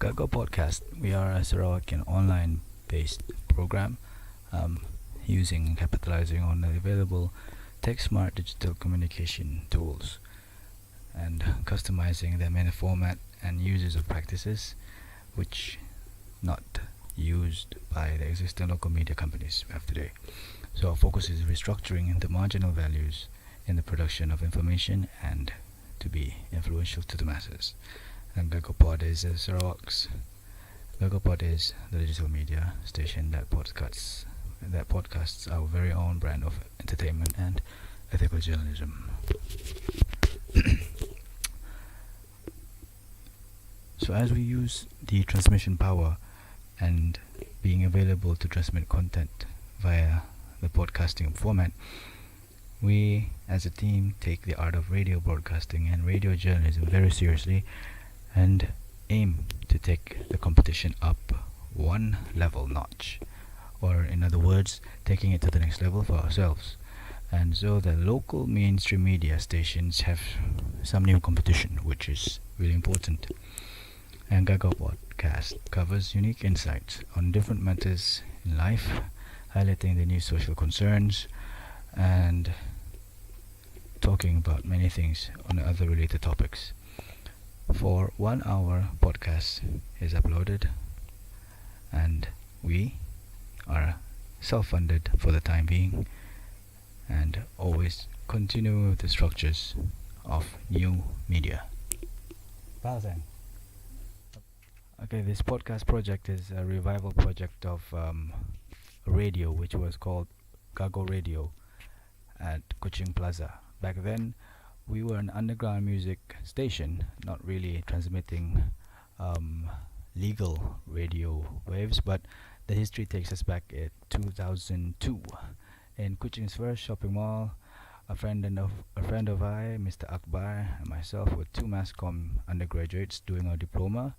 Gago Podcast. We are a Sarawakian online-based program using and capitalizing on the available tech-smart digital communication tools and customizing them in a format and uses of practices which not used by the existing local media companies we have today. So our focus is restructuring the marginal values in the production of information and to be influential to the masses. And GAGOPOD is Sarawak's. GAGOPOD is the digital media station that podcasts our very own brand of entertainment and ethical journalism. So as we use the transmission power and being available to transmit content via the podcasting format, we as a team take the art of radio broadcasting and radio journalism very seriously and aim to take the competition up one level notch, or in other words, taking it to the next level for ourselves. And so the local mainstream media stations have some new competition, which is really important. And Gago Podcast covers unique insights on different matters in life, highlighting the new social concerns and talking about many things on other related topics. For 1 hour podcast is uploaded and we are self-funded for the time being and always continue with the structures of new media. Okay, this podcast project is a revival project of radio which was called Gago Radio at Kuching Plaza. Back then we were an underground music station, not really transmitting legal radio waves, but the history takes us back at 2002 in Kuching's first shopping mall. A friend of I, Mr. Akbar, and myself were two masscom undergraduates doing our diploma,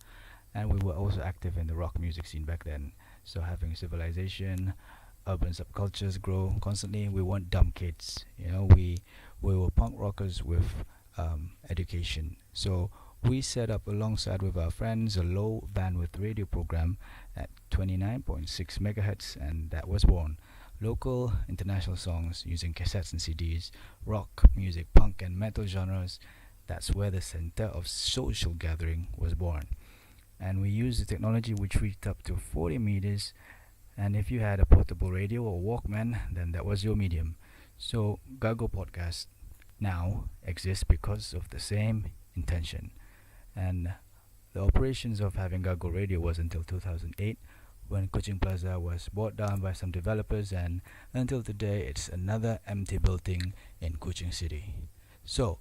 and we were also active in the rock music scene back then. So having civilization, urban subcultures grow constantly. We weren't dumb kids, we were punk rockers with education. So we set up alongside with our friends a low bandwidth radio program at 29.6 megahertz, and that was born. Local international songs using cassettes and CDs, rock music, punk and metal genres. That's where the center of social gathering was born. And we used the technology which reached up to 40 meters, and if you had a portable radio or Walkman, then that was your medium. So Gago Podcast now exists because of the same intention. And the operations of having Gago Radio was until 2008, when Kuching Plaza was bought down by some developers, and until today it's another empty building in Kuching City. So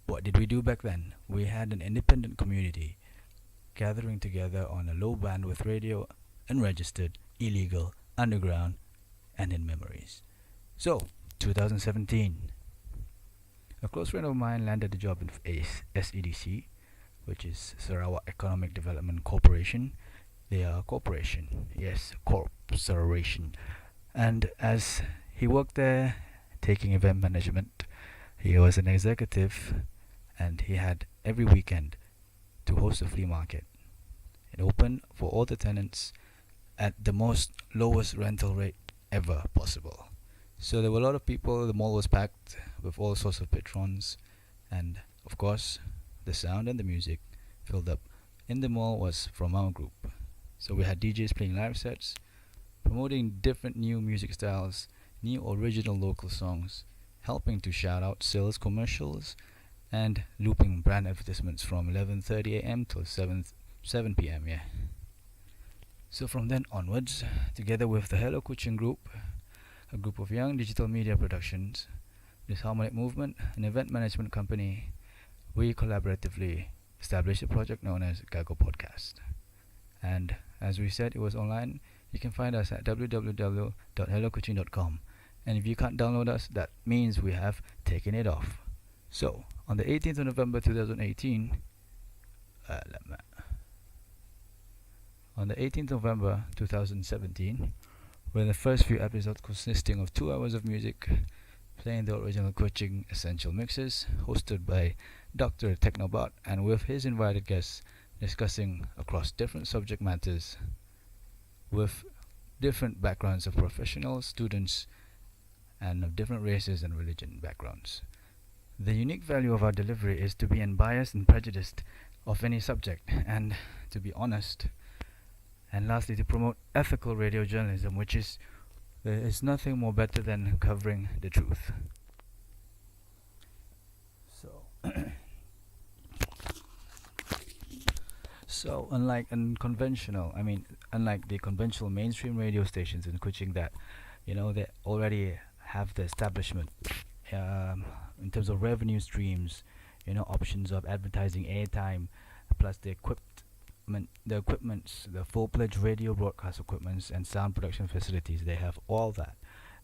what did we do back then? We had an independent community gathering together on a low bandwidth radio, unregistered, illegal, underground, and in memories. So 2017, a close friend of mine landed a job in SEDC, which is Sarawak Economic Development Corporation. They are a corporation, yes, corporation. And as he worked there, taking event management, he was an executive, and he had every weekend to host a flea market. It opened for all the tenants at the most lowest rental rate ever possible. So there were a lot of people. The mall was packed with all sorts of patrons, and of course the sound and the music filled up in the mall was from our group. So we had DJs playing live sets, promoting different new music styles, new original local songs, helping to shout out sales commercials, and looping brand advertisements from 11:30 a.m. till 7 p.m. So from then onwards, together with the Hello Kuching group, a group of young digital media productions, this harmonic movement, an event management company, we collaboratively established a project known as Gago Podcast. And as we said, it was online. You can find us at www.hellokuching.com. And if you can't download us, that means we have taken it off. So on the 18th of November 2018, on the 18th of November 2017, were the first few episodes consisting of 2 hours of music, playing the original Kuching Essential Mixes, hosted by Dr. Technobot, and with his invited guests, discussing across different subject matters with different backgrounds of professionals, students, and of different races and religion backgrounds. The unique value of our delivery is to be unbiased and prejudiced of any subject, and to be honest, and lastly, to promote ethical radio journalism, which is there is nothing more better than covering the truth. So, unlike the conventional mainstream radio stations in Kuching that, they already have the establishment in terms of revenue streams, options of advertising airtime, plus the equipments, the full-fledged radio broadcast equipments and sound production facilities. They have all that.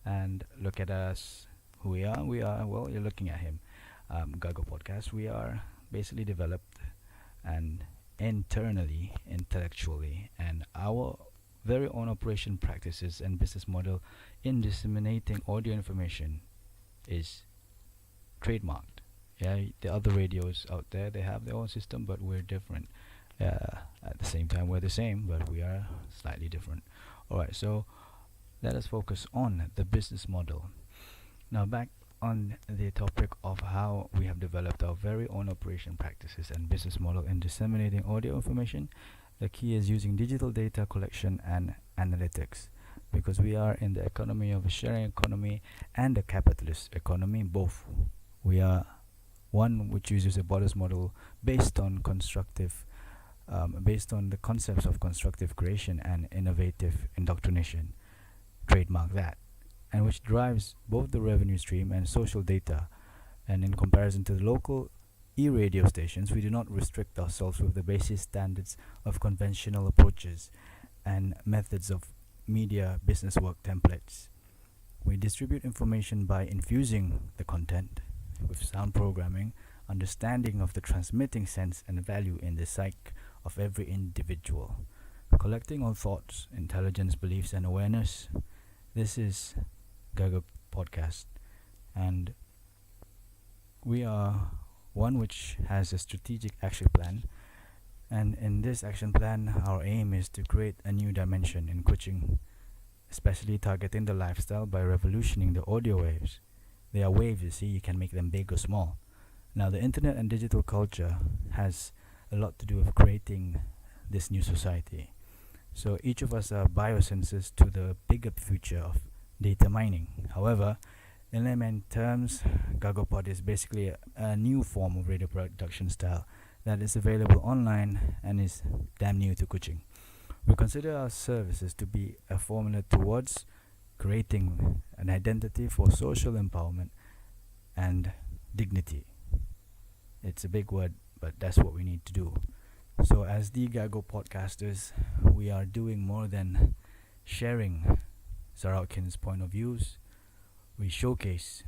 And look at us, who we are. Well, you're looking at him. Gago Podcast. We are basically developed and internally, intellectually, and our very own operation practices and business model in disseminating audio information is trademarked. Yeah, the other radios out there, they have their own system, but we're different. At the same time, we're the same, but we are slightly different. Alright, so let us focus on the business model. Now, back on the topic of how we have developed our very own operation practices and business model in disseminating audio information. The key is using digital data collection and analytics, because we are in the economy of a sharing economy and a capitalist economy. Both. We are one which uses a borders model based on based on the concepts of constructive creation and innovative indoctrination, trademark that, and which drives both the revenue stream and social data. And in comparison to the local e-radio stations, we do not restrict ourselves with the basic standards of conventional approaches and methods of media business work templates. We distribute information by infusing the content with sound programming, understanding of the transmitting sense and value in the psyche of every individual, collecting all thoughts, intelligence, beliefs, and awareness. This is Gago Podcast, and we are one which has a strategic action plan. And in this action plan, our aim is to create a new dimension in Kuching, especially targeting the lifestyle by revolutioning the audio waves. They are waves, you see, you can make them big or small. Now, the internet and digital culture has a lot to do with creating this new society. So each of us are biosensors to the bigger future of data mining. However, in layman terms, GAGOPOD is basically a new form of radio production style that is available online and is damn new to Kuching. We consider our services to be a formula towards creating an identity for social empowerment and dignity. It's a big word, but that's what we need to do. So as the Gago podcasters, we are doing more than sharing Sarawakins' point of views. We showcase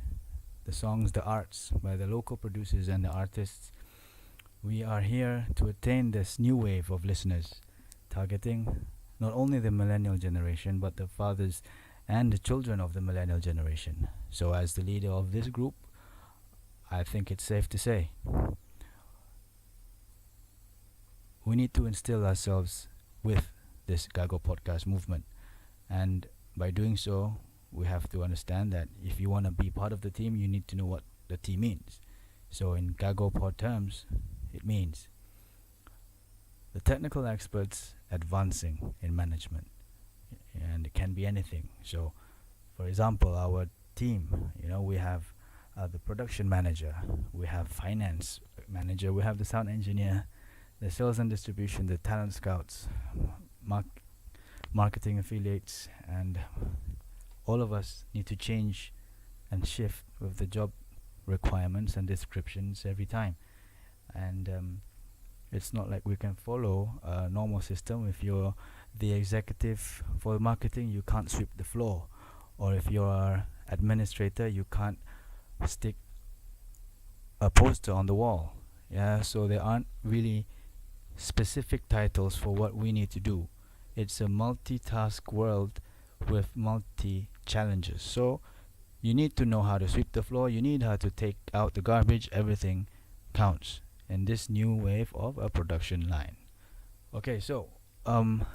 the songs, the arts by the local producers and the artists. We are here to attain this new wave of listeners, targeting not only the millennial generation, but the fathers and the children of the millennial generation. So as the leader of this group, I think it's safe to say we need to instill ourselves with this Gago podcast movement. And by doing so, we have to understand that if you want to be part of the team, you need to know what the team means. So in Gago pod terms, it means the technical experts advancing in management, and it can be anything. So for example, our team, we have the production manager, we have finance manager, we have the sound engineer, the sales and distribution, the talent scouts, marketing affiliates, and all of us need to change and shift with the job requirements and descriptions every time. And it's not like we can follow a normal system. If you're the executive for marketing, you can't sweep the floor, or if you're administrator, you can't stick a poster on the wall. So there aren't really specific titles for what we need to do. It's a multitask world with multi challenges. So you need to know how to sweep the floor, you need how to take out the garbage. Everything counts in this new wave of a production line. Okay, so um,